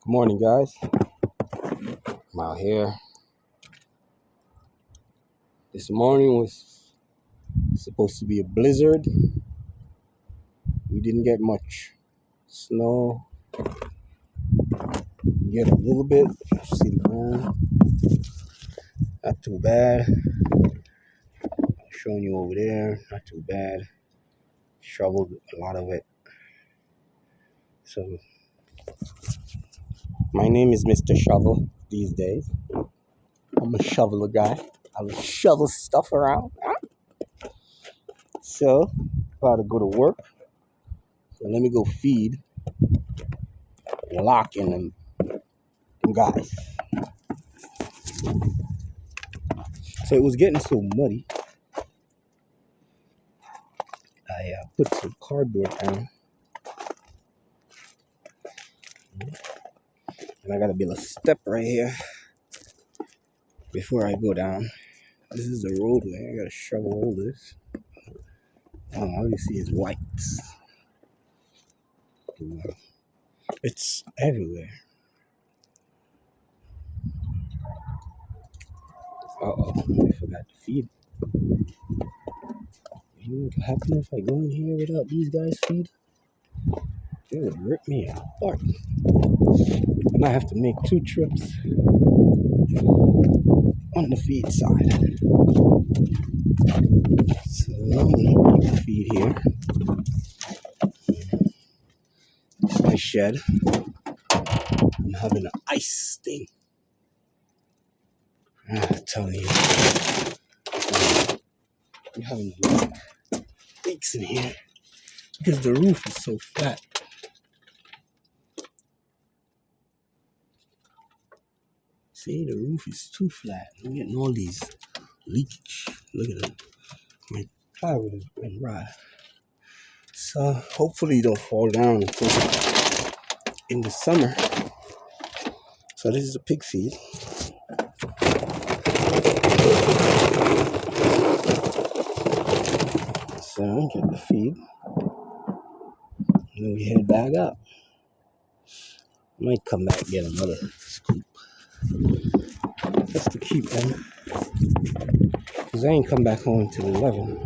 Good morning, guys. I'm out here. This morning was supposed to be a blizzard. We didn't get much snow. We get a little bit. See the ground. Not too bad. I'm showing you over there. Not too bad. Shoveled a lot of it. So, my name is Mr. Shovel these days. I'm a shoveler guy. I will shovel stuff around. So, about to go to work. So let me go feed Lock and them guys. So it was getting so muddy. I put some cardboard down. And I gotta build a step right here before I go down. This is the roadway. I gotta shovel all this. All you see is white. It's everywhere. Uh-oh, I forgot to feed. You know what would happen if I go in here without these guys feed? They would rip me apart. And I have to make 2 trips on the feed side. So I'm gonna keep the feed here. It's my shed. I'm having an ice thing. I'm telling you. I'm having a lot of leaks in here because the roof is so flat. See, the roof is too flat. I'm getting all these leakage. Look at it. My plywood has been rotted. So hopefully it don't fall down until in the summer. So this is a pig feed. So get the feed. And then we head back up. Might come back and get another scoop. Just to keep them. Because I ain't come back home till 11.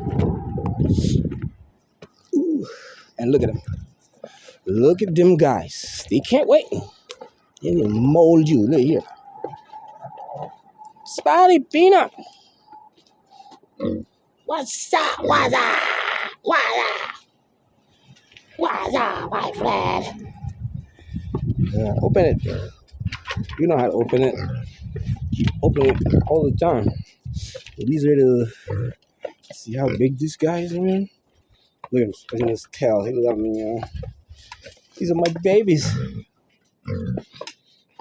Ooh. And look at them. Look at them guys. They can't wait. They will mold you. Look here. Spotty Peanut. What's up? What's up? What's up? What's up, my friend? Open it. You know how to open it. Keep opening it all the time. These are the... See how big this guy is, man? Look at him spinning his tail. He love me, y'all. These are my babies.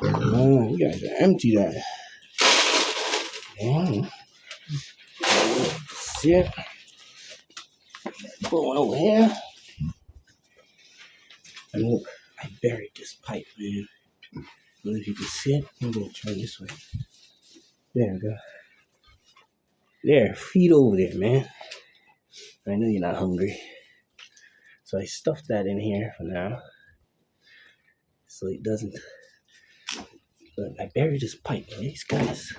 Oh, you guys are empty there. Yeah. See it? Going over here. And look, I buried this pipe, man. I don't know if you can see it. I'm going to turn this way. There we go. There, feed over there, man. I know you're not hungry. So I stuffed that in here for now. So it doesn't... Look, I buried this pipe. These guys...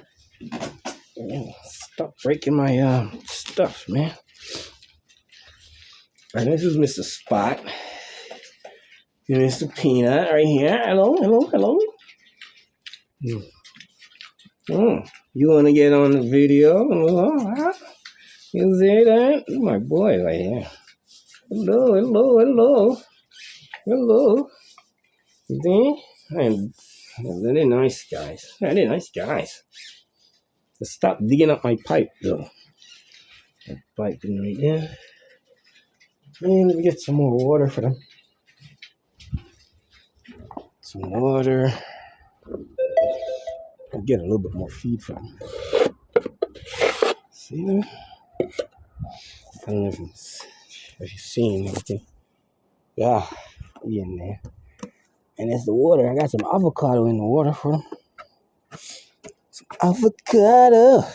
Man, stop breaking my stuff, man. And this is Mr. Spot. Mr. Peanut right here. Hello, hello, hello. You want to get on the video? Huh? You see that? My boy right here. Hello, hello, hello. Hello. See? And they're nice guys. They're nice guys. So stop digging up my pipe, though. That pipe in right there. And let me get some more water for them. Some water. I'll get a little bit more feed for them. See them? I don't know if you've seen anything. Yeah, we in there. And it's the water. I got some avocado in the water for them. Some avocado.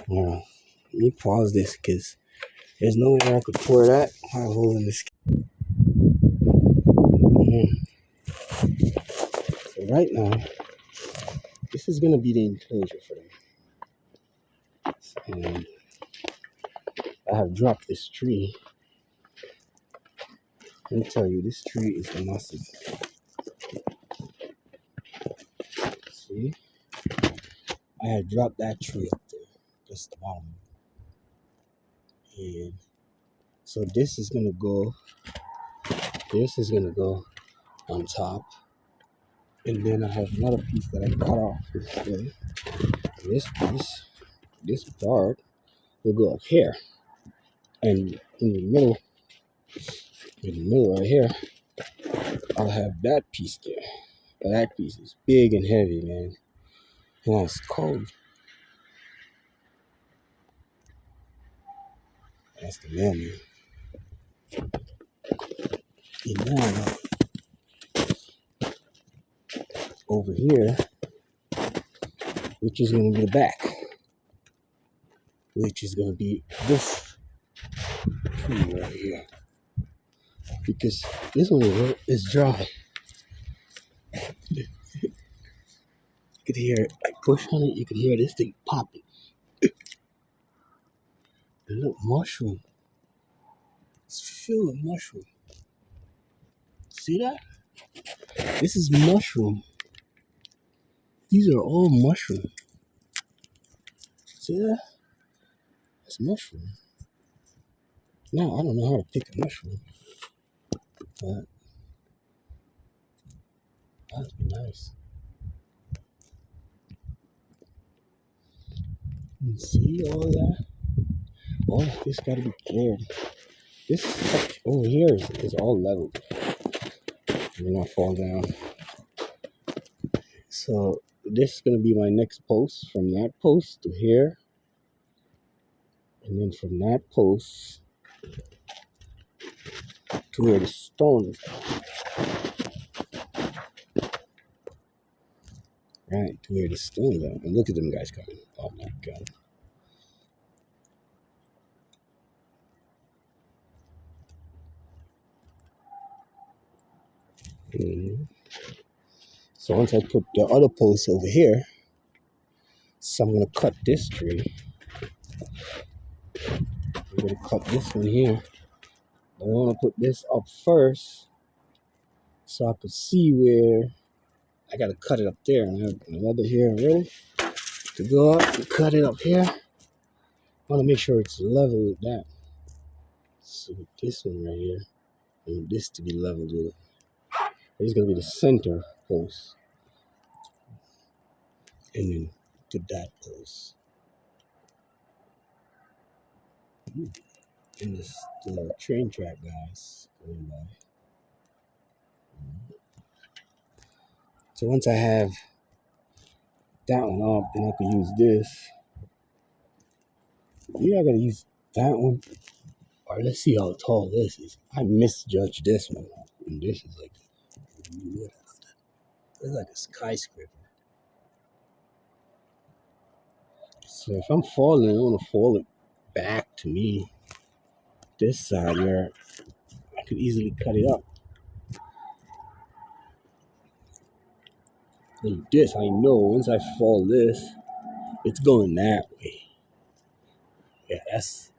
Let me pause this because there's no way I could pour that while holding this. So right now, this is gonna be the enclosure for them. And I have dropped this tree. Let me tell you, this tree is massive. See? I had dropped that tree up there, just the bottom. And so this is gonna go on top. And then I have another piece that I cut off this way. This part will go up here. And in the middle right here, I'll have that piece there. But that piece is big and heavy, man. And it's cold. That's the mailman. And now, over here, which is going to be the back, which is going to be this tree right here. Because this one is dry. You could hear it. I push on it, you could hear this thing popping. And look, mushroom. It's filled with mushroom. See that? This is mushroom. These are all mushroom. See that? It's mushroom. Now, I don't know how to pick a mushroom. But that'd be nice. You see all that? All of this got to be cleared. This over here is all level. You're not fall down. So this is gonna be my next post. From that post to here, and then from that post to where the stone is. Right, to where the stone is. And look at them guys coming. Oh my god. Mm-hmm. So once I put the other post over here, so I'm gonna cut this tree. I'm gonna cut this one here. I want to put this up first, so I could see where I gotta cut it up there, and I have another here ready to go up and cut it up here. I want to make sure it's level with that. So with this one right here, I want this to be level with it. It's gonna be the center post, and then to that post. And this the train track guys going by. So once I have that one up, then I can use this. Yeah, I gotta use that one. Alright, let's see how tall this is. I misjudged this one. And this is like, it's like a skyscraper. So if I'm falling, I want to fall it back to me. This side where I could easily cut it up. Like this, I know once I fall this, it's going that way. Yeah, that's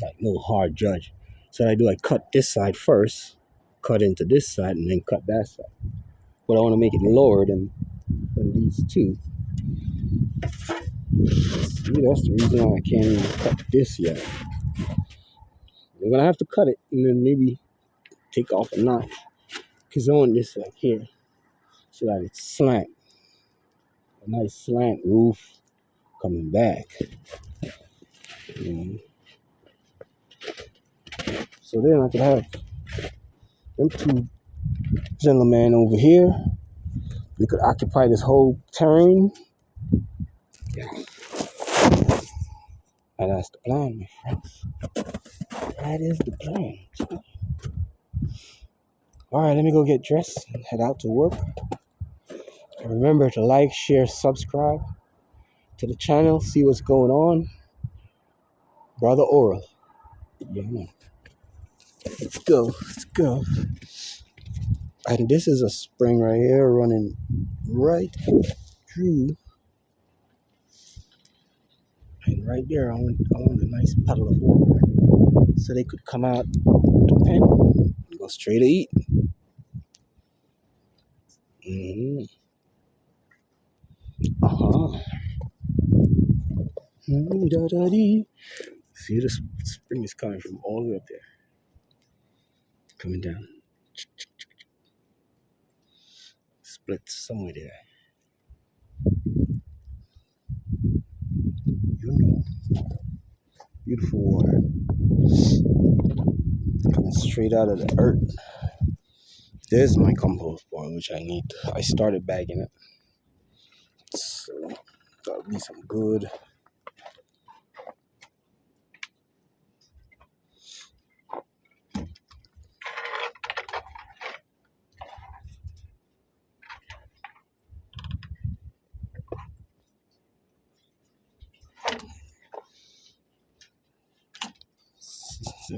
like no hard judge. So what I do, I cut this side first, cut into this side, and then cut that side. But I want to make it lower than these two. See, that's the reason why I can't even cut this yet. I'm gonna have to cut it and then maybe take off a notch, because I want this like here so that it's slant. A nice slant roof coming back. So then I could have them two gentlemen over here. They could occupy this whole terrain. Yeah. And that's the plan, my friends. That is the plan. Alright, let me go get dressed and head out to work. And remember to like, share, subscribe to the channel, see what's going on. Brother Oral. Yeah, man. Let's go. And this is a spring right here running right through. And right there, I want a nice puddle of water so they could come out the pen and go straight to eat. Mm-hmm. Uh-huh. Da-da-dee. See, the spring is coming from all the way up there. Coming down. Split somewhere there. You know. Beautiful water. Coming straight out of the earth. There's my compost board, which I started bagging it. So, that'll be some good. So,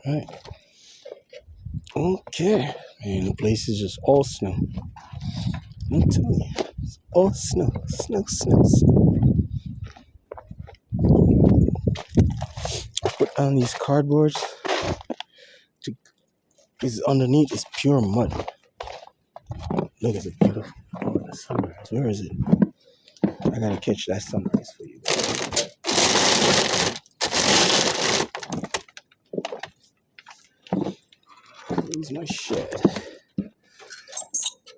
alright. Okay. Man, the place is just all snow. I'm telling you. It's all snow. Snow, snow, snow. Put on these cardboards. Because underneath is pure mud. Look at the beautiful sunrise. Where is it? I gotta catch that sunrise for you. Where's my shed?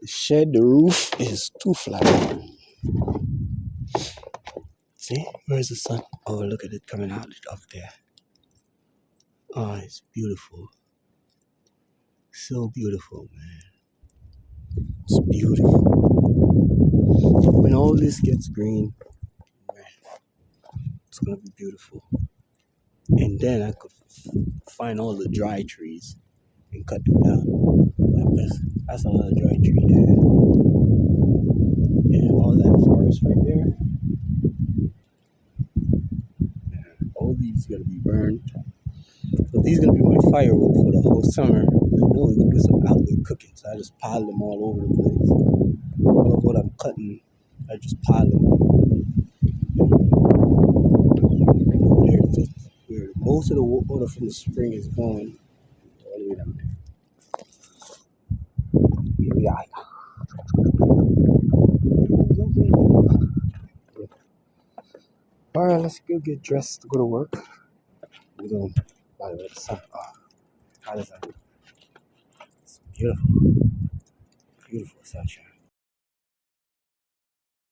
The shed, the roof is too flat. See? Where's the sun? Oh, look at it coming out up there. Oh, it's beautiful. So beautiful, man. It's beautiful. When all this gets green, man, it's gonna be beautiful. And then I could find all the dry trees and cut them down. Like this. That's a lot of dry tree there. And all that forest right there. All these gotta be burned. So these gonna be my firewood for the whole summer. I know we're gonna do some outdoor cooking, so I just pile them all over the place. All of what I'm cutting, I just pile them over there. So where most of the water from the spring is going all the way down there. Here we are. Alright, let's go get dressed to go to work. We're going, by the way, the sun. Oh, how does that look? It's beautiful. Beautiful sunshine.